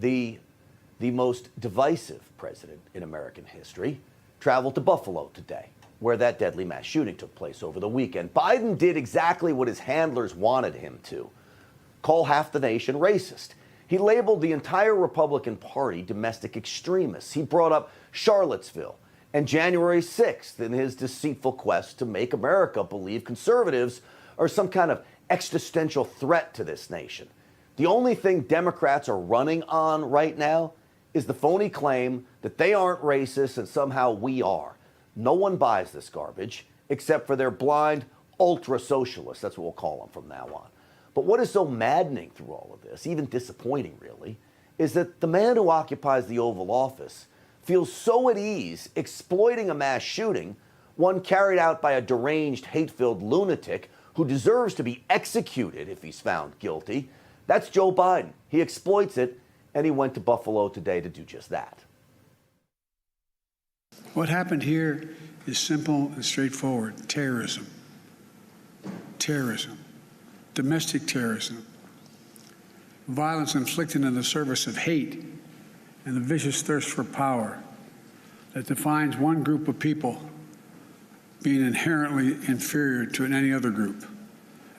the most divisive president in American history, traveled to Buffalo today, where that deadly mass shooting took place over the weekend. Biden did exactly what his handlers wanted him to: call half the nation racist. He labeled the entire Republican Party domestic extremists. He brought up Charlottesville and January 6th in his deceitful quest to make America believe conservatives are some kind of existential threat to this nation. The only thing Democrats are running on right now is the phony claim that they aren't racist and somehow we are. No one buys this garbage except for their blind ultra-socialists. That's what we'll call them from now on. But what is so maddening through all of this, even disappointing really, is that the man who occupies the Oval Office feels so at ease exploiting a mass shooting, one carried out by a deranged, hate-filled lunatic who deserves to be executed if he's found guilty. That's Joe Biden. He exploits it, and he went to Buffalo today to do just that. What happened here is simple and straightforward: terrorism. Terrorism. Domestic terrorism. Violence inflicted in the service of hate and the vicious thirst for power that defines one group of people being inherently inferior to any other group.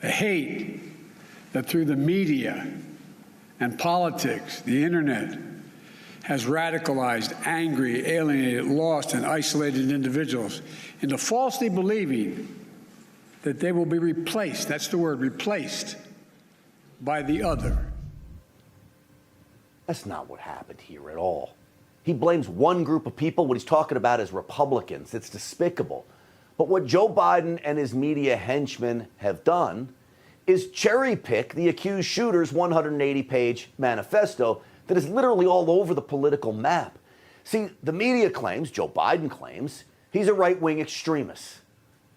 A hate that through the media and politics, the internet, has radicalized, angry, alienated, lost, and isolated individuals into falsely believing that they will be replaced, that's the word, replaced, by the other. That's not what happened here at all. He blames one group of people. What he's talking about is Republicans. It's despicable. But what Joe Biden and his media henchmen have done is cherry pick the accused shooter's 180-page manifesto that is literally all over the political map. See, the media claims, Joe Biden claims, he's a right-wing extremist.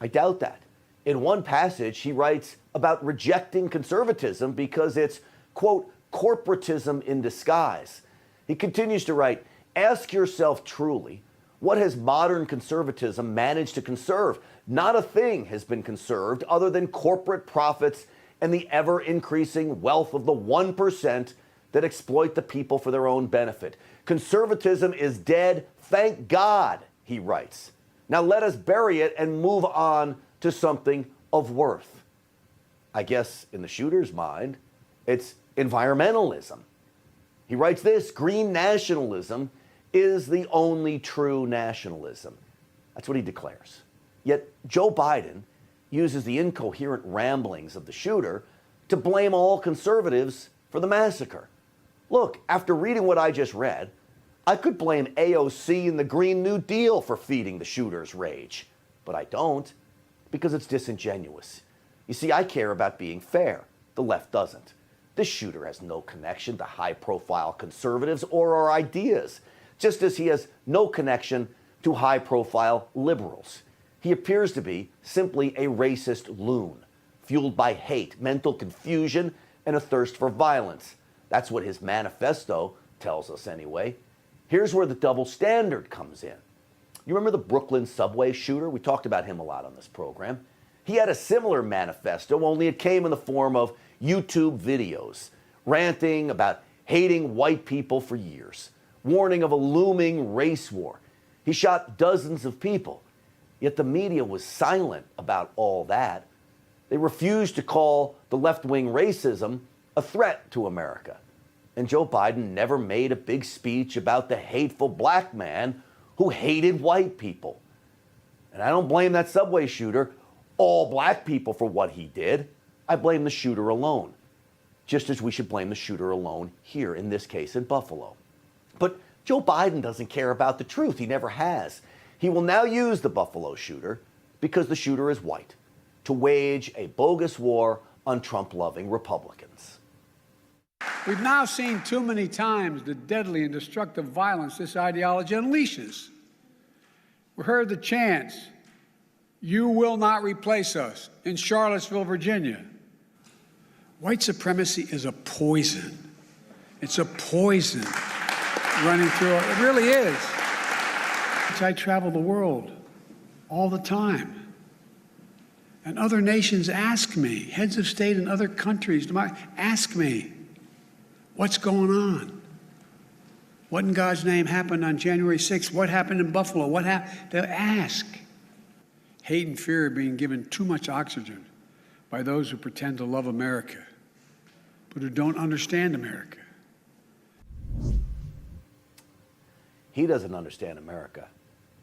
I doubt that. In one passage, he writes about rejecting conservatism because it's, quote, corporatism in disguise. He continues to write, ask yourself truly, what has modern conservatism managed to conserve? Not a thing has been conserved other than corporate profits and the ever-increasing wealth of the 1% that exploit the people for their own benefit. Conservatism is dead, thank God, he writes. Now let us bury it and move on to something of worth. I guess in the shooter's mind, it's environmentalism. He writes this: green nationalism is the only true nationalism. That's what he declares. Yet Joe Biden uses the incoherent ramblings of the shooter to blame all conservatives for the massacre. Look, after reading what I just read, I could blame AOC and the Green New Deal for feeding the shooter's rage. But I don't, because it's disingenuous. You see, I care about being fair. The left doesn't. This shooter has no connection to high-profile conservatives or our ideas, just as he has no connection to high-profile liberals. He appears to be simply a racist loon, fueled by hate, mental confusion, and a thirst for violence. That's what his manifesto tells us anyway. Here's where the double standard comes in. You remember the Brooklyn subway shooter? We talked about him a lot on this program. He had a similar manifesto, only it came in the form of YouTube videos, ranting about hating white people for years, warning of a looming race war. He shot dozens of people, yet the media was silent about all that. They refused to call the left-wing racism a threat to America. And Joe Biden never made a big speech about the hateful black man who hated white people. And I don't blame that subway shooter, all black people, for what he did. I blame the shooter alone, just as we should blame the shooter alone here, in this case in Buffalo. But Joe Biden doesn't care about the truth. He never has. He will now use the Buffalo shooter, because the shooter is white, to wage a bogus war on Trump-loving Republicans. We've now seen too many times the deadly and destructive violence this ideology unleashes. We heard the chants, "You will not replace us," in Charlottesville, Virginia. White supremacy is a poison. It's a poison running through it. It really is. I travel the world all the time. And other nations ask me, heads of state in other countries ask me, what's going on? What in God's name happened on January 6th? What happened in Buffalo? What happened? To ask. Hate and fear are being given too much oxygen by those who pretend to love America, but who don't understand America. He doesn't understand America.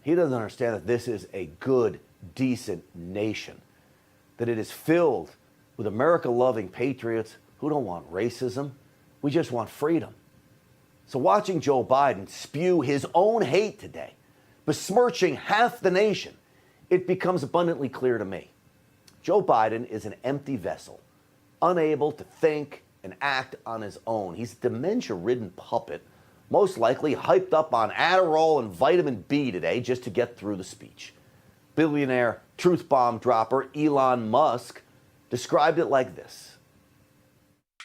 He doesn't understand that this is a good, decent nation, that it is filled with America-loving patriots who don't want racism. We just want freedom. So watching Joe Biden spew his own hate today, besmirching half the nation, it becomes abundantly clear to me. Joe Biden is an empty vessel, unable to think and act on his own. He's a dementia-ridden puppet, most likely hyped up on Adderall and vitamin B today just to get through the speech. Billionaire truth bomb dropper Elon Musk described it like this.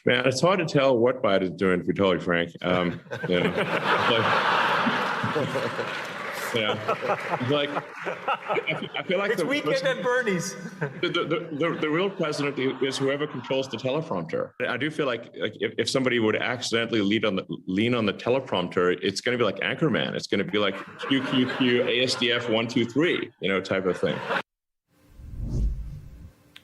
Man, it's hard to tell what Biden's doing, to be totally frank. I feel like it's weekend at Bernie's. The real president is whoever controls the teleprompter. I do feel like if somebody would accidentally lean on the teleprompter, it's going to be like Anchorman. It's going to be like QQQ ASDF 123, type of thing.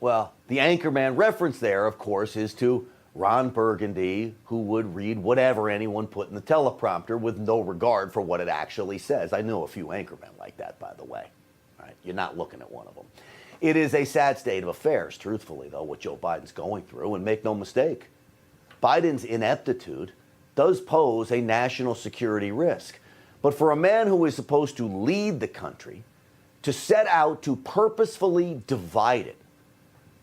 Well, the Anchorman reference there, of course, is to Ron Burgundy, who would read whatever anyone put in the teleprompter with no regard for what it actually says. I know a few anchormen like that, by the way. All right, you're not looking at one of them. It is a sad state of affairs, truthfully, though, what Joe Biden's going through. And make no mistake, Biden's ineptitude does pose a national security risk. But for a man who is supposed to lead the country, to set out to purposefully divide it,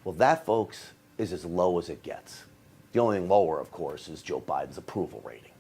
well, that, folks, is as low as it gets. The only thing lower, of course, is Joe Biden's approval rating.